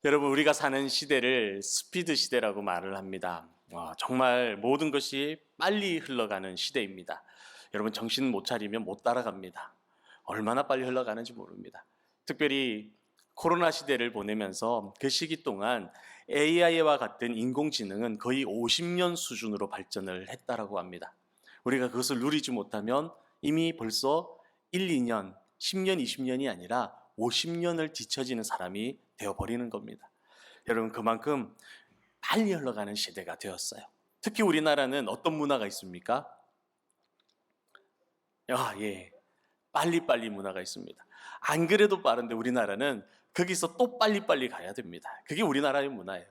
여러분, 우리가 사는 시대를 스피드 시대라고 말을 합니다. 정말 모든 것이 빨리 흘러가는 시대입니다. 여러분, 정신 못 차리면 못 따라갑니다. 얼마나 빨리 흘러가는지 모릅니다. 특별히 코로나 시대를 보내면서 그 시기 동안 AI와 같은 인공지능은 거의 50년 수준으로 발전을 했다라고 합니다. 우리가 그것을 누리지 못하면 이미 벌써 1, 2년, 10년, 20년이 아니라 50년을 뒤처지는 사람이 되어버리는 겁니다. 여러분, 그만큼 빨리 흘러가는 시대가 되었어요. 특히 우리나라는 어떤 문화가 있습니까? 예. 빨리빨리 문화가 있습니다. 안 그래도 빠른데 우리나라는 거기서 또 빨리빨리 가야 됩니다. 그게 우리나라의 문화예요.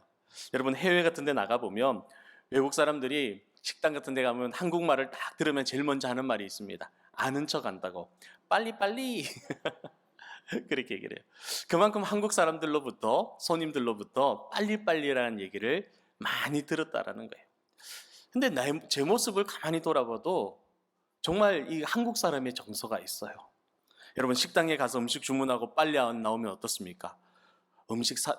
여러분, 해외 같은 데 나가보면 외국 사람들이 식당 같은 데 가면 한국말을 딱 들으면 제일 먼저 하는 말이 있습니다. 아는 척 한다고. 빨리빨리. 그렇게 얘기를 해요. 그만큼 한국 사람들로부터, 손님들로부터 빨리빨리라는 얘기를 많이 들었다라는 거예요. 근데 제 모습을 가만히 돌아봐도 정말 이 한국 사람의 정서가 있어요. 여러분, 식당에 가서 음식 주문하고 빨리 안 나오면 어떻습니까?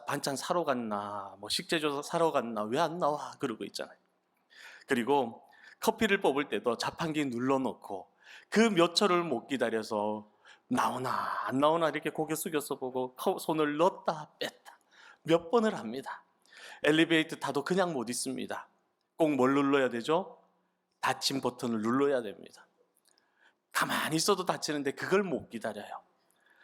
반찬 사러 갔나, 뭐 식재료 사러 갔나, 왜 안 나와? 그러고 있잖아요. 그리고 커피를 뽑을 때도 자판기 눌러놓고 그 몇 초를 못 기다려서 나오나 안 나오나 이렇게 고개 숙여서 보고 손을 넣었다 뺐다 몇 번을 합니다. 엘리베이터 타도 그냥 못 있습니다. 꼭 뭘 눌러야 되죠? 닫힘 버튼을 눌러야 됩니다. 가만히 있어도 닫히는데 그걸 못 기다려요.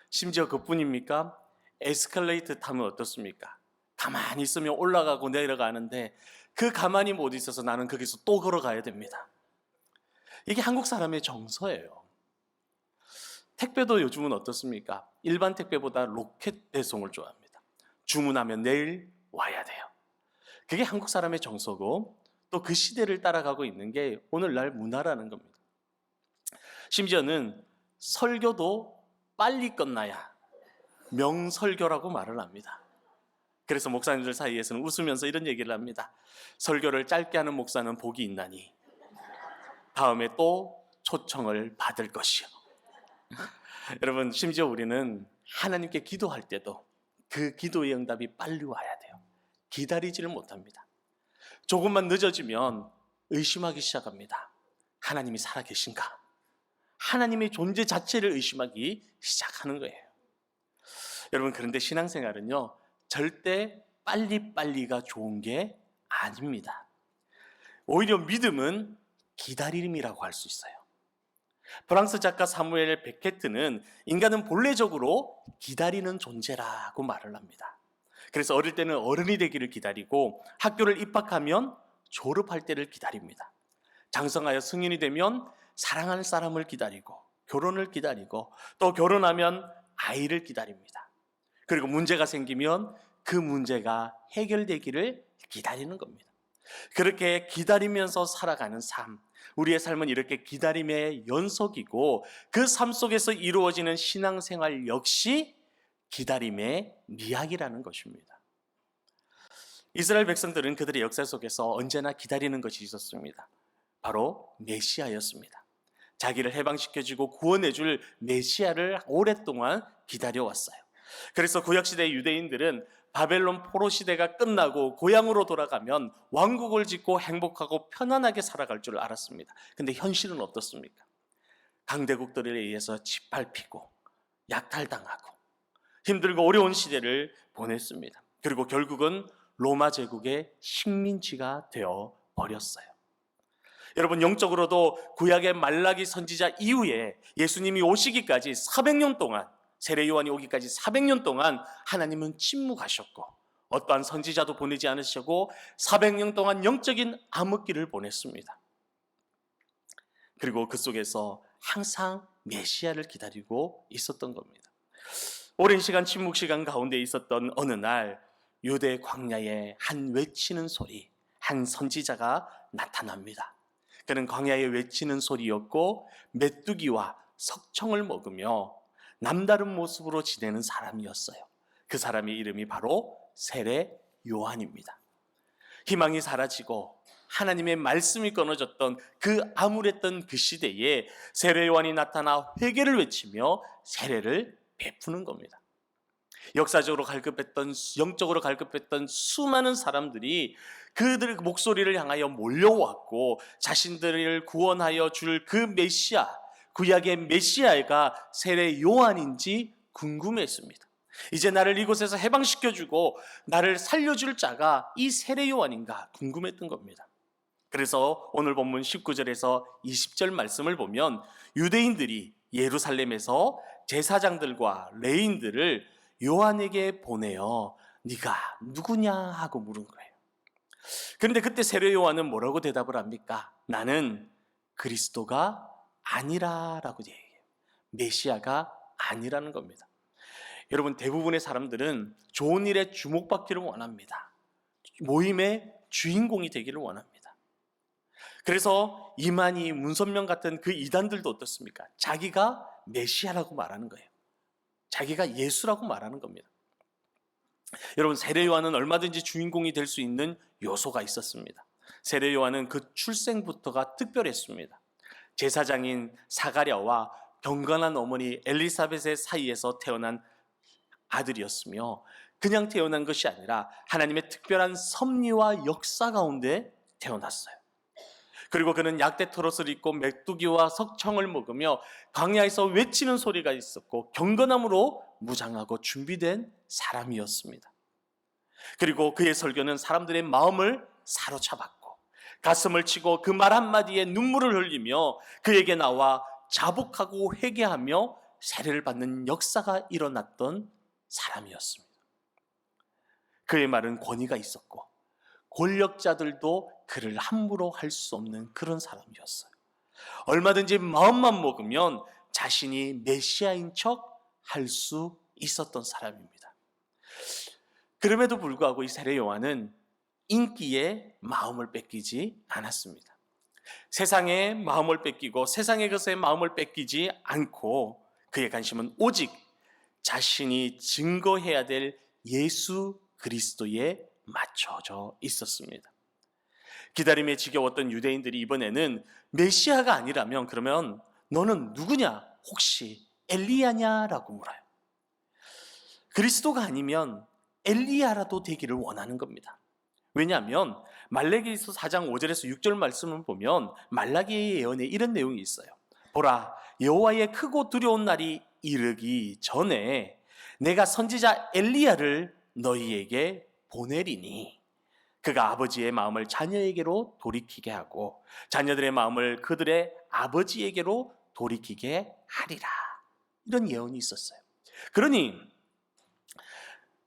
심지어 그뿐입니까? 에스컬레이터 타면 어떻습니까? 가만히 있으면 올라가고 내려가는데 그 가만히 못 있어서 나는 거기서 또 걸어가야 됩니다. 이게 한국 사람의 정서예요. 택배도 요즘은 어떻습니까? 일반 택배보다 로켓 배송을 좋아합니다. 주문하면 내일 와야 돼요. 그게 한국 사람의 정서고 또 그 시대를 따라가고 있는 게 오늘날 문화라는 겁니다. 심지어는 설교도 빨리 끝나야 명설교라고 말을 합니다. 그래서 목사님들 사이에서는 웃으면서 이런 얘기를 합니다. 설교를 짧게 하는 목사는 복이 있나니 다음에 또 초청을 받을 것이요. 여러분, 심지어 우리는 하나님께 기도할 때도 그 기도의 응답이 빨리 와야 돼요. 기다리지를 못합니다. 조금만 늦어지면 의심하기 시작합니다. 하나님이 살아계신가? 하나님의 존재 자체를 의심하기 시작하는 거예요. 여러분, 그런데 신앙생활은요, 절대 빨리빨리가 좋은 게 아닙니다. 오히려 믿음은 기다림이라고 할 수 있어요. 프랑스 작가 사무엘 베케트는 인간은 본래적으로 기다리는 존재라고 말을 합니다. 그래서 어릴 때는 어른이 되기를 기다리고 학교를 입학하면 졸업할 때를 기다립니다. 장성하여 승인이 되면 사랑하는 사람을 기다리고 결혼을 기다리고 또 결혼하면 아이를 기다립니다. 그리고 문제가 생기면 그 문제가 해결되기를 기다리는 겁니다. 그렇게 기다리면서 살아가는 삶, 우리의 삶은 이렇게 기다림의 연속이고 그 삶 속에서 이루어지는 신앙생활 역시 기다림의 미학이라는 것입니다. 이스라엘 백성들은 그들의 역사 속에서 언제나 기다리는 것이 있었습니다. 바로 메시아였습니다. 자기를 해방시켜주고 구원해줄 메시아를 오랫동안 기다려왔어요. 그래서 구약시대 유대인들은 바벨론 포로 시대가 끝나고 고향으로 돌아가면 왕국을 짓고 행복하고 편안하게 살아갈 줄 알았습니다. 근데 현실은 어떻습니까? 강대국들에 의해서 짓밟히고 약탈당하고 힘들고 어려운 시대를 보냈습니다. 그리고 결국은 로마 제국의 식민지가 되어 버렸어요. 여러분, 영적으로도 구약의 말라기 선지자 이후에 예수님이 오시기까지 400년 동안, 세례 요한이 오기까지 400년 동안 하나님은 침묵하셨고 어떠한 선지자도 보내지 않으시고 400년 동안 영적인 암흑기를 보냈습니다. 그리고 그 속에서 항상 메시아를 기다리고 있었던 겁니다. 오랜 시간 침묵 시간 가운데 있었던 어느 날 유대 광야에 한 외치는 소리, 한 선지자가 나타납니다. 그는 광야에 외치는 소리였고 메뚜기와 석청을 먹으며 남다른 모습으로 지내는 사람이었어요. 그 사람의 이름이 바로 세례 요한입니다. 희망이 사라지고 하나님의 말씀이 끊어졌던 그 암울했던 그 시대에 세례 요한이 나타나 회개를 외치며 세례를 베푸는 겁니다. 역사적으로 갈급했던, 영적으로 갈급했던 수많은 사람들이 그들의 목소리를 향하여 몰려왔고 자신들을 구원하여 줄 그 메시아, 구약의 메시아가 세례 요한인지 궁금했습니다. 이제 나를 이곳에서 해방시켜주고 나를 살려줄 자가 이 세례 요한인가 궁금했던 겁니다. 그래서 오늘 본문 19절에서 20절 말씀을 보면 유대인들이 예루살렘에서 제사장들과 레인들을 요한에게 보내어 네가 누구냐 하고 물은 거예요. 그런데 그때 세례 요한은 뭐라고 대답을 합니까? 나는 그리스도가 아니라라고 얘기해요. 메시아가 아니라는 겁니다. 여러분, 대부분의 사람들은 좋은 일에 주목받기를 원합니다. 모임의 주인공이 되기를 원합니다. 그래서 이만희, 문선명 같은 그 이단들도 어떻습니까? 자기가 메시아라고 말하는 거예요. 자기가 예수라고 말하는 겁니다. 여러분, 세례 요한은 얼마든지 주인공이 될 수 있는 요소가 있었습니다. 세례 요한은 그 출생부터가 특별했습니다. 제사장인 사가랴와 경건한 어머니 엘리사벳의 사이에서 태어난 아들이었으며 그냥 태어난 것이 아니라 하나님의 특별한 섭리와 역사 가운데 태어났어요. 그리고 그는 약대 털옷을 입고 메뚜기와 석청을 먹으며 광야에서 외치는 소리가 있었고 경건함으로 무장하고 준비된 사람이었습니다. 그리고 그의 설교는 사람들의 마음을 사로잡았고 가슴을 치고 그 말 한마디에 눈물을 흘리며 그에게 나와 자복하고 회개하며 세례를 받는 역사가 일어났던 사람이었습니다. 그의 말은 권위가 있었고 권력자들도 그를 함부로 할 수 없는 그런 사람이었어요. 얼마든지 마음만 먹으면 자신이 메시아인 척 할 수 있었던 사람입니다. 그럼에도 불구하고 이 세례 요한은 인기에 마음을 뺏기지 않았습니다. 세상에 마음을 뺏기고 세상의 것에 마음을 뺏기지 않고 그의 관심은 오직 자신이 증거해야 될 예수 그리스도에 맞춰져 있었습니다. 기다림에 지겨웠던 유대인들이 이번에는 메시아가 아니라면 그러면 너는 누구냐? 혹시 엘리야냐라고 물어요. 그리스도가 아니면 엘리야라도 되기를 원하는 겁니다. 왜냐하면 말라기서 4장 5절에서 6절 말씀을 보면 말라기의 예언에 이런 내용이 있어요. 보라, 여호와의 크고 두려운 날이 이르기 전에 내가 선지자 엘리야를 너희에게 보내리니 그가 아버지의 마음을 자녀에게로 돌이키게 하고 자녀들의 마음을 그들의 아버지에게로 돌이키게 하리라. 이런 예언이 있었어요. 그러니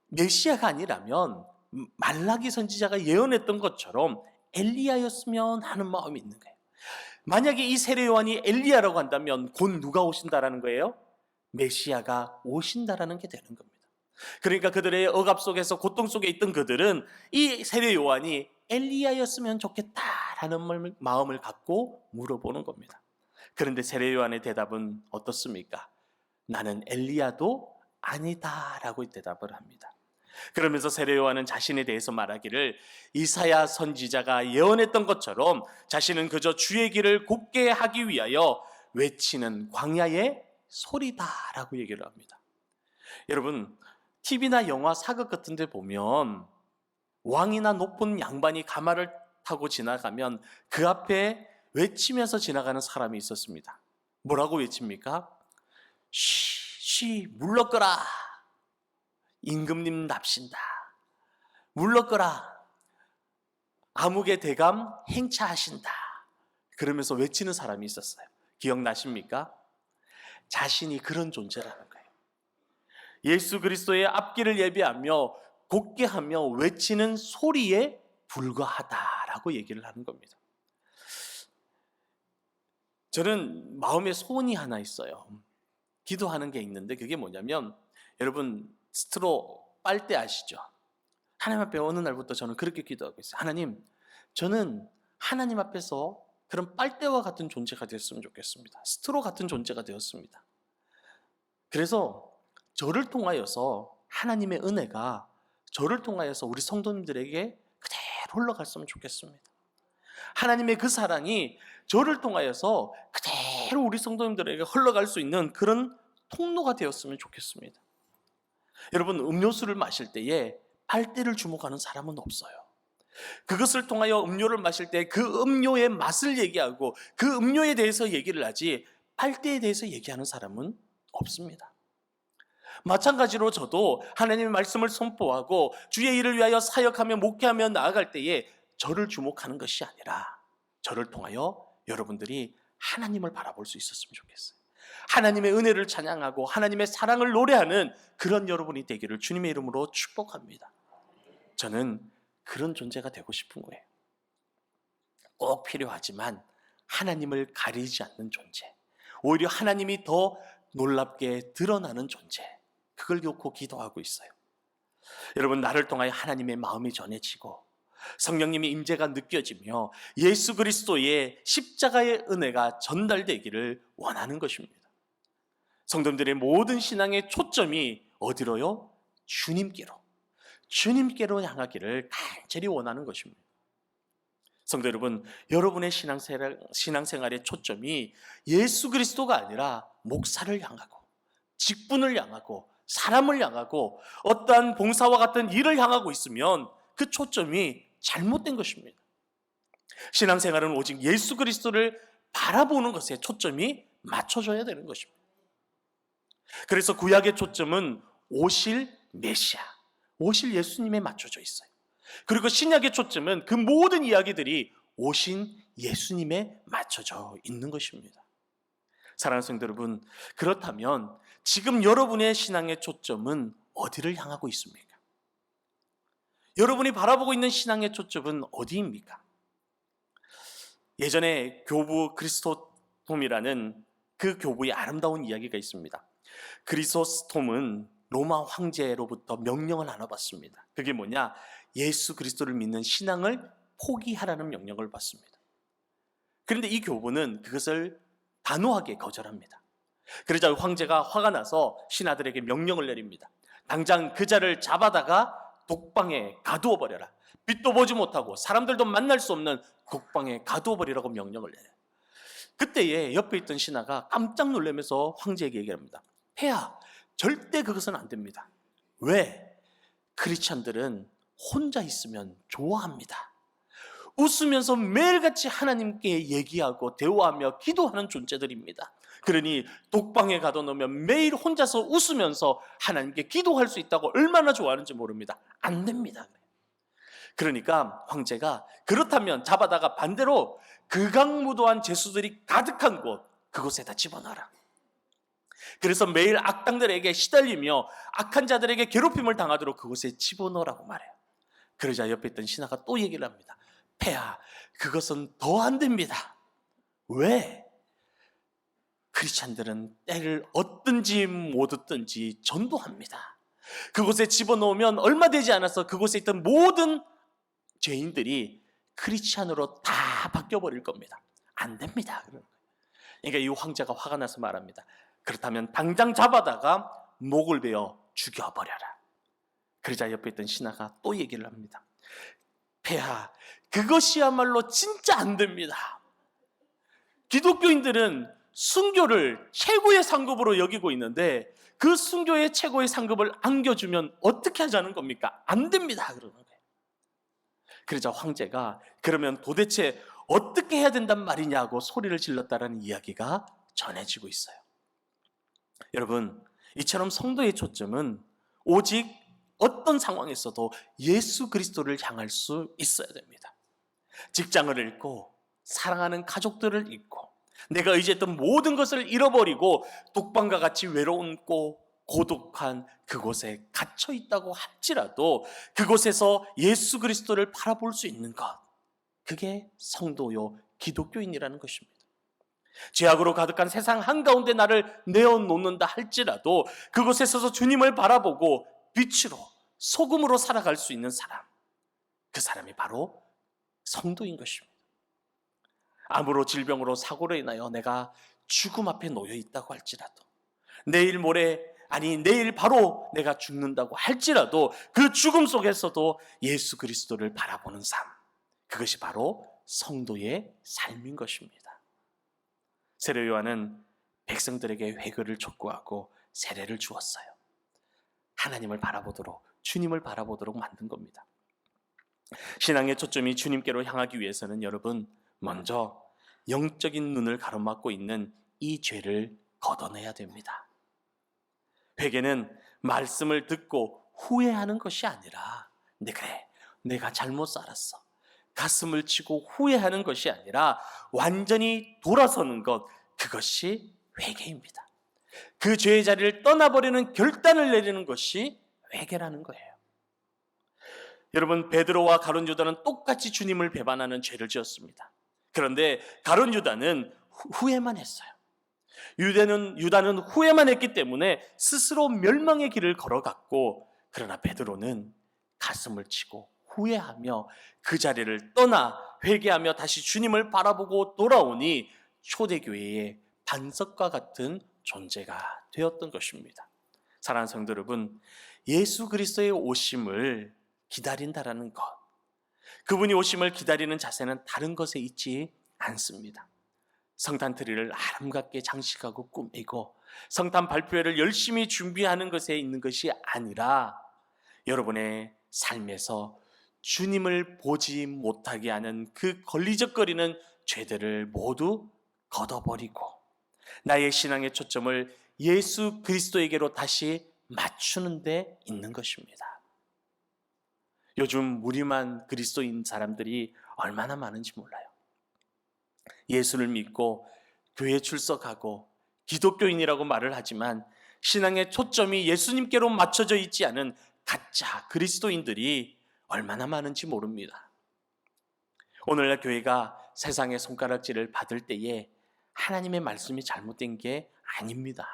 메시아가 아니라면 말라기 선지자가 예언했던 것처럼 엘리야였으면 하는 마음이 있는 거예요. 만약에 이 세례 요한이 엘리야라고 한다면 곧 누가 오신다라는 거예요? 메시아가 오신다라는 게 되는 겁니다. 그러니까 그들의 억압 속에서 고통 속에 있던 그들은 이 세례 요한이 엘리야였으면 좋겠다라는 마음을 갖고 물어보는 겁니다. 그런데 세례 요한의 대답은 어떻습니까? 나는 엘리야도 아니다라고 대답을 합니다. 그러면서 세례 요한은 자신에 대해서 말하기를 이사야 선지자가 예언했던 것처럼 자신은 그저 주의 길을 곱게 하기 위하여 외치는 광야의 소리다라고 얘기를 합니다. 여러분, TV나 영화 사극 같은 데 보면 왕이나 높은 양반이 가마를 타고 지나가면 그 앞에 외치면서 지나가는 사람이 있었습니다. 뭐라고 외칩니까? 쉬 물러거라, 임금님 납신다, 물러거라, 암흑의 대감 행차하신다, 그러면서 외치는 사람이 있었어요. 기억나십니까? 자신이 그런 존재라는 거예요. 예수 그리스도의 앞길을 예비하며 곱게 하며 외치는 소리에 불과하다라고 얘기를 하는 겁니다. 저는 마음에 소원이 하나 있어요. 기도하는 게 있는데 그게 뭐냐면, 여러분 스트로 빨대 아시죠? 하나님 앞에 어느 날부터 저는 그렇게 기도하고 있어요. 하나님, 저는 하나님 앞에서 그런 빨대와 같은 존재가 되었으면 좋겠습니다. 스트로 같은 존재가 되었습니다. 그래서 저를 통하여서 하나님의 은혜가 저를 통하여서 우리 성도님들에게 그대로 흘러갔으면 좋겠습니다. 하나님의 그 사랑이 저를 통하여서 그대로 우리 성도님들에게 흘러갈 수 있는 그런 통로가 되었으면 좋겠습니다. 여러분, 음료수를 마실 때에 빨대를 주목하는 사람은 없어요. 그것을 통하여 음료를 마실 때 그 음료의 맛을 얘기하고 그 음료에 대해서 얘기를 하지 빨대에 대해서 얘기하는 사람은 없습니다. 마찬가지로 저도 하나님의 말씀을 선포하고 주의 일을 위하여 사역하며 목회하며 나아갈 때에 저를 주목하는 것이 아니라 저를 통하여 여러분들이 하나님을 바라볼 수 있었으면 좋겠어요. 하나님의 은혜를 찬양하고 하나님의 사랑을 노래하는 그런 여러분이 되기를 주님의 이름으로 축복합니다. 저는 그런 존재가 되고 싶은 거예요. 꼭 필요하지만 하나님을 가리지 않는 존재, 오히려 하나님이 더 놀랍게 드러나는 존재, 그걸 놓고 기도하고 있어요. 여러분, 나를 통하여 하나님의 마음이 전해지고 성령님의 임재가 느껴지며 예수 그리스도의 십자가의 은혜가 전달되기를 원하는 것입니다. 성도님들의 모든 신앙의 초점이 어디로요? 주님께로 향하기를 간절히 원하는 것입니다. 성도 여러분, 여러분의 신앙생활의 초점이 예수 그리스도가 아니라 목사를 향하고 직분을 향하고 사람을 향하고 어떠한 봉사와 같은 일을 향하고 있으면 그 초점이 잘못된 것입니다. 신앙생활은 오직 예수 그리스도를 바라보는 것에 초점이 맞춰져야 되는 것입니다. 그래서 구약의 초점은 오실 메시아, 오실 예수님에 맞춰져 있어요. 그리고 신약의 초점은 그 모든 이야기들이 오신 예수님에 맞춰져 있는 것입니다. 사랑하는 성도 여러분, 그렇다면 지금 여러분의 신앙의 초점은 어디를 향하고 있습니까? 여러분이 바라보고 있는 신앙의 초점은 어디입니까? 예전에 교부 크리스토톰이라는 그 교부의 아름다운 이야기가 있습니다. 크리소스톰은 로마 황제로부터 명령을 하나 받습니다. 그게 뭐냐? 예수 그리스도를 믿는 신앙을 포기하라는 명령을 받습니다. 그런데 이 교부는 그것을 단호하게 거절합니다. 그러자 황제가 화가 나서 신하들에게 명령을 내립니다. 당장 그 자를 잡아다가 독방에 가두어 버려라. 빛도 보지 못하고 사람들도 만날 수 없는 독방에 가두어 버리라고 명령을 내려요. 그때에 옆에 있던 신하가 깜짝 놀라면서 황제에게 얘기합니다. 폐하, 절대 그것은 안 됩니다. 왜? 크리스찬들은 혼자 있으면 좋아합니다. 웃으면서 매일같이 하나님께 얘기하고 대화하며 기도하는 존재들입니다. 그러니 독방에 가둬놓으면 매일 혼자서 웃으면서 하나님께 기도할 수 있다고 얼마나 좋아하는지 모릅니다. 안 됩니다. 그러니까 황제가 그렇다면 잡아다가 반대로 극악무도한 죄수들이 가득한 그곳에다 집어넣어라. 그래서 매일 악당들에게 시달리며 악한 자들에게 괴롭힘을 당하도록 그곳에 집어넣으라고 말해요. 그러자 옆에 있던 신하가 또 얘기를 합니다. 폐하, 그것은 더 안 됩니다. 왜? 크리스찬들은 때를 얻든지 못 얻든지 전도합니다. 그곳에 집어넣으면 얼마 되지 않아서 그곳에 있던 모든 죄인들이 크리스찬으로 다 바뀌어버릴 겁니다. 안 됩니다. 그러니까 이 황제가 화가 나서 말합니다. 그렇다면 당장 잡아다가 목을 베어 죽여버려라. 그러자 옆에 있던 신하가 또 얘기를 합니다. 폐하, 그것이야말로 진짜 안 됩니다. 기독교인들은 순교를 최고의 상급으로 여기고 있는데 그 순교의 최고의 상급을 안겨주면 어떻게 하자는 겁니까? 안 됩니다. 그러는 거예요. 그러자 황제가 그러면 도대체 어떻게 해야 된단 말이냐고 소리를 질렀다라는 이야기가 전해지고 있어요. 여러분, 이처럼 성도의 초점은 오직 어떤 상황에서도 예수 그리스도를 향할 수 있어야 됩니다. 직장을 잃고 사랑하는 가족들을 잃고 내가 의지했던 모든 것을 잃어버리고 독방과 같이 외로운고 고독한 그곳에 갇혀 있다고 할지라도 그곳에서 예수 그리스도를 바라볼 수 있는 것, 그게 성도요 기독교인이라는 것입니다. 죄악으로 가득한 세상 한가운데 나를 내어놓는다 할지라도 그곳에 서서 주님을 바라보고 빛으로 소금으로 살아갈 수 있는 사람, 그 사람이 바로 성도인 것입니다. 암으로 질병으로 사고로 인하여 내가 죽음 앞에 놓여 있다고 할지라도 내일 모레 내일 바로 내가 죽는다고 할지라도 그 죽음 속에서도 예수 그리스도를 바라보는 삶, 그것이 바로 성도의 삶인 것입니다. 세례 요한은 백성들에게 회개를 촉구하고 세례를 주었어요. 하나님을 바라보도록, 주님을 바라보도록 만든 겁니다. 신앙의 초점이 주님께로 향하기 위해서는 여러분, 먼저 영적인 눈을 가로막고 있는 이 죄를 걷어내야 됩니다. 회개는 말씀을 듣고 후회하는 것이 아니라, 그래, 내가 잘못 살았어, 가슴을 치고 후회하는 것이 아니라 완전히 돌아서는 것, 그것이 회개입니다. 그 죄의 자리를 떠나버리는 결단을 내리는 것이 회개라는 거예요. 여러분, 베드로와 가룟 유다는 똑같이 주님을 배반하는 죄를 지었습니다. 그런데 가룟 유다는 후회만 했어요. 유다는 후회만 했기 때문에 스스로 멸망의 길을 걸어갔고, 그러나 베드로는 가슴을 치고 후회하며 그 자리를 떠나 회개하며 다시 주님을 바라보고 돌아오니 초대교회의 반석과 같은 존재가 되었던 것입니다. 사랑하는 성도 여러분, 예수 그리스도의 오심을 기다린다라는 것, 그분이 오심을 기다리는 자세는 다른 것에 있지 않습니다. 성탄 트리를 아름답게 장식하고 꾸미고 성탄 발표회를 열심히 준비하는 것에 있는 것이 아니라, 여러분의 삶에서 주님을 보지 못하게 하는 그 걸리적거리는 죄들을 모두 걷어버리고 나의 신앙의 초점을 예수 그리스도에게로 다시 맞추는 데 있는 것입니다. 요즘 무림한 그리스도인 사람들이 얼마나 많은지 몰라요. 예수를 믿고 교회 출석하고 기독교인이라고 말을 하지만 신앙의 초점이 예수님께로 맞춰져 있지 않은 가짜 그리스도인들이 얼마나 많은지 모릅니다. 오늘날 교회가 세상의 손가락질을 받을 때에 하나님의 말씀이 잘못된 게 아닙니다.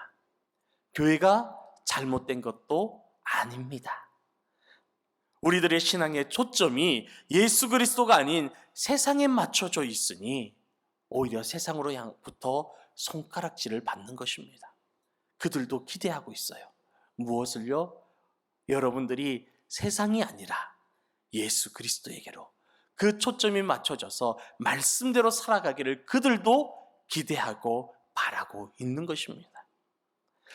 교회가 잘못된 것도 아닙니다. 우리들의 신앙의 초점이 예수 그리스도가 아닌 세상에 맞춰져 있으니 오히려 세상으로부터 손가락질을 받는 것입니다. 그들도 기대하고 있어요. 무엇을요? 여러분들이 세상이 아니라 예수 그리스도에게로 그 초점이 맞춰져서 말씀대로 살아가기를 그들도 기대하고 바라고 있는 것입니다.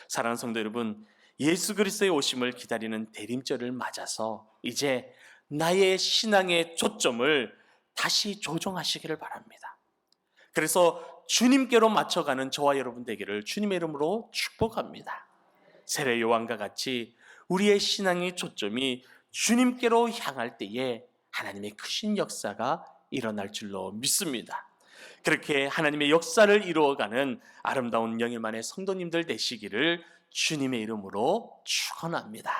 사랑하는 성도 여러분, 예수 그리스도의 오심을 기다리는 대림절을 맞아서 이제 나의 신앙의 초점을 다시 조정하시기를 바랍니다. 그래서 주님께로 맞춰가는 저와 여러분 되기를 주님의 이름으로 축복합니다. 세례 요한과 같이 우리의 신앙의 초점이 주님께로 향할 때에 하나님의 크신 역사가 일어날 줄로 믿습니다. 그렇게 하나님의 역사를 이루어가는 아름다운 영일만의 성도님들 되시기를 주님의 이름으로 축원합니다.